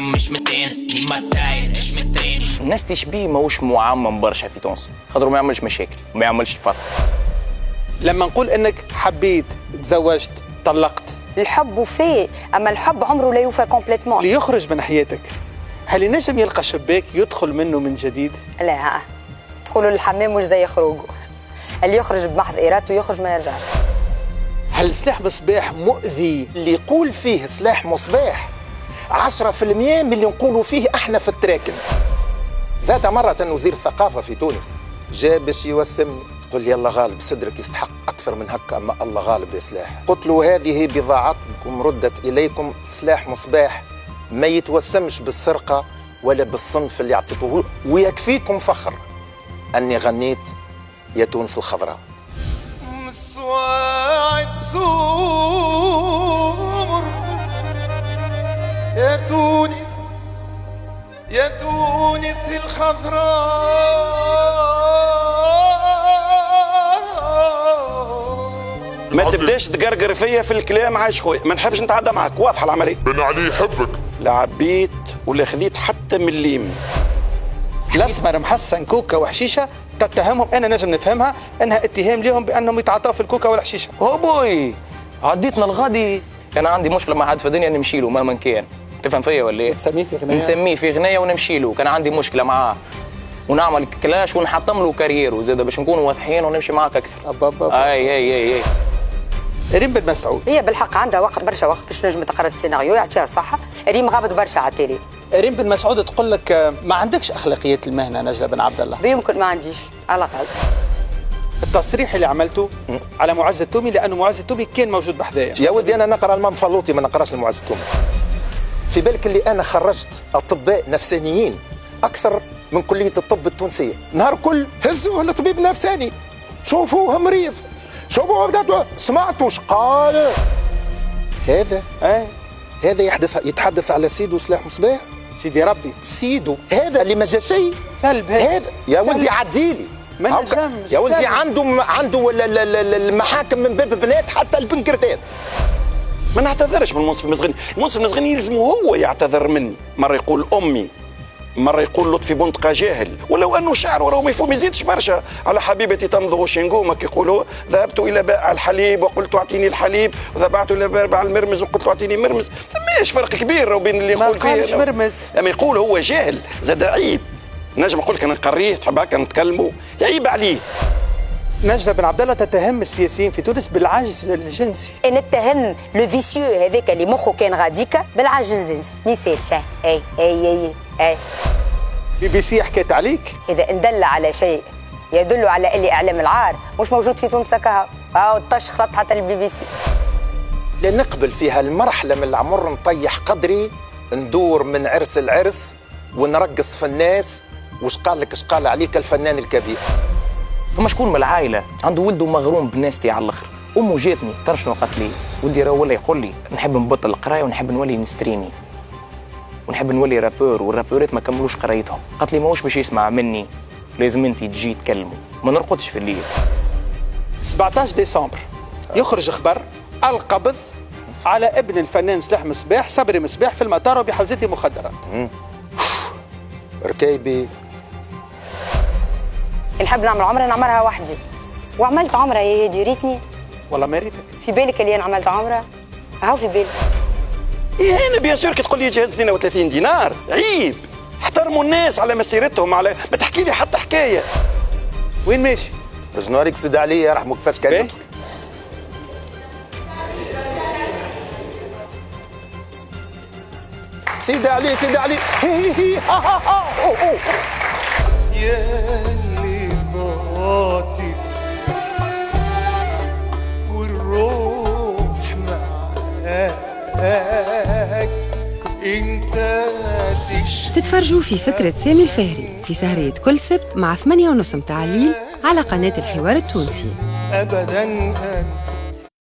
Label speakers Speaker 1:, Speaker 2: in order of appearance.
Speaker 1: مش مستانسني ما تعيش مترينش.
Speaker 2: الناس تشبيه ماهوش معمم برشا في تونس، خاطر ما يعملش مشاكل وما يعملش فرق.
Speaker 3: لما نقول انك حبيت، تزوجت، طلقت،
Speaker 4: الحب وفيه، اما الحب عمره لا يوفى كومبليتمون.
Speaker 3: اللي يخرج من حياتك هل ينجم يلقى شباك يدخل منه من جديد؟
Speaker 4: لا، دخولوا للحمام مش زي خروجه، اللي يخرج بمحض ارادته يخرج ما يرجعش.
Speaker 3: هل سلاح مصباح مؤذي؟
Speaker 5: اللي يقول فيه سلاح مصباح 10% من اللي نقولوا فيه احنا في التراكن. ذات مرة وزير الثقافة في تونس جاء باش يوسمني، قل لي الله غالب صدرك يستحق أكثر من هكا، أما الله غالب يا سلاح. قلت له هذه بضاعتكم ردت إليكم، سلاح مصباح ما يتوسمش بالسرقة ولا بالصنف اللي اعطيتوه، ويكفيكم فخر أني غنيت يا تونس الخضراء.
Speaker 6: مسواعد سور يا تونس، يا تونس الخضراء.
Speaker 7: ما تبداش تقرقر فيا في الكلام عايش خويا، ما نحبش نتعدى معك، واضحه العمليه.
Speaker 8: بن علي يحبك.
Speaker 7: لا عبيت ولا خذيت حتى من الليم.
Speaker 3: الاسمر محسن كوكا وحشيشه تتهمهم، انا نجم نفهمها انها اتهام لهم بانهم يتعاطوا في الكوكا والحشيشه.
Speaker 2: هو بوي عديتنا الغادي كان عندي مشكله مع حد في الدنيا نمشي له مهما كان، تفهم فيا ولا ايه؟
Speaker 3: تسميه في غنايه؟
Speaker 2: نسميه في غنايه ونمشي له، كان عندي مشكله معاه ونعمل كلاش ونحطم له كارير وزاد باش نكونوا واضحين ونمشي معاك اكثر. اي
Speaker 3: ريم بن مسعود
Speaker 4: هي بالحق عندها وقت برشا وقت باش نجم تقرا السيناريو يعطيها الصحه. ريم غابت برشا على التيلي.
Speaker 3: ريم بن مسعود تقول لك ما عندكش اخلاقيات المهنه نجله بن عبد الله.
Speaker 4: يمكن ما عنديش على الاقل.
Speaker 3: التصريح اللي عملته على معز التومي لانه معز التومي كان موجود بحذايا.
Speaker 5: يا ولدي انا نقرا المام فلوطي ما نقراش المعز التومي. في بالك اللي انا خرجت اطباء نفسانيين اكثر من كليه الطب التونسيه، نهار كل هزوه لطبيب نفساني، شوفوه مريض، شوفوه بدأت سمعتوا وش قال. هذا هذا يتحدث على سيدو سلاح مصباح.
Speaker 3: سيدي ربي
Speaker 5: سيدو هذا اللي ما جا شيء
Speaker 3: ثلب
Speaker 5: هذا يا ولدي عديلي
Speaker 3: ما نجمش
Speaker 5: يا ولدي عنده المحاكم من باب بنات حتى البنكرتات.
Speaker 7: ما نعتذرش من المنصف المصغني، المنصف المصغني يلزم هو يعتذر مني، مرة يقول أمي، مرة يقول لطفي بنطقة جاهل، ولو أنه شعر وراه ما يفهم يزيدش برشا. على حبيبتي تمضغ شنقومة كيقولوا ذهبت إلى بائع الحليب وقلت أعطيني الحليب، وذهبت إلى بائع المرمز وقلت أعطيني مرمز. فماش فرق كبير بين اللي يقول فيه.
Speaker 3: ما قالش مرمز.
Speaker 7: لما يقول هو جاهل زاد عيب. نجم نقول لك أنا نقريه تحب هكا نتكلموا، عيب عليه.
Speaker 3: نجلة بن عبد الله تتهم السياسيين في تونس بالعجز الجنسي.
Speaker 4: نتهم لو فيسيو هذاك اللي مخه كان غاديكا بالعجز الجنسي، ما يسالش. اي
Speaker 3: بي بي سي حكيت عليك.
Speaker 4: اذا ندل على شيء يدل على اللي اعلام العار مش موجود في تونس هكا، طش خلط حتى البي بي سي.
Speaker 5: لنقبل في هالمرحله من العمر نطيح قدري، ندور من عرس لعرس ونرقص في الناس. وش قال لك اش قال عليك الفنان الكبير.
Speaker 2: فما شكون من العائله عنده ولده مغروم بناستي على الاخر، امه جاتني تعرف شنو قالت لي؟ ولدي راه ولا يقول لي نحب نبطل القرايه ونحب نولي نستريمي ونحب نولي رابور، والرابورات ما كملوش قرايتهم. قالت لي ماهوش باش يسمع مني، لازم انت تجي تكلمه، ما نرقدش في الليل.
Speaker 3: 17 ديسمبر يخرج خبر القبض على ابن الفنان سلاح مصباح صبري مصباح في المطار وبحوزته مخدرات.
Speaker 5: ركايبي
Speaker 4: نحب نعمل عمره نعملها وحدي، وعملت عمره يا ريتني.
Speaker 3: والله ما ريتك.
Speaker 4: في بالك اللي انا عملت عمره؟ هاو في بالي.
Speaker 7: إيه أنا بيان سور كي تقول لي جهز 32 دينار، عيب. احترموا الناس على مسيرتهم، على ما تحكي لي حتى حكايه.
Speaker 3: وين ماشي؟
Speaker 5: رجنوريك سيد علي يرحمه كيفاش كان يدخل. سيدي علي سيدي علي هي هي ها ها ها أوه أوه.
Speaker 6: يا اللي ضاعتي والروح معاك انت
Speaker 9: تتفرجوا في فكرة سامي الفهري في سهرية كل سبت مع 8:30 متاع الليل على قناة الحوار التونسي.
Speaker 6: ابدا انسى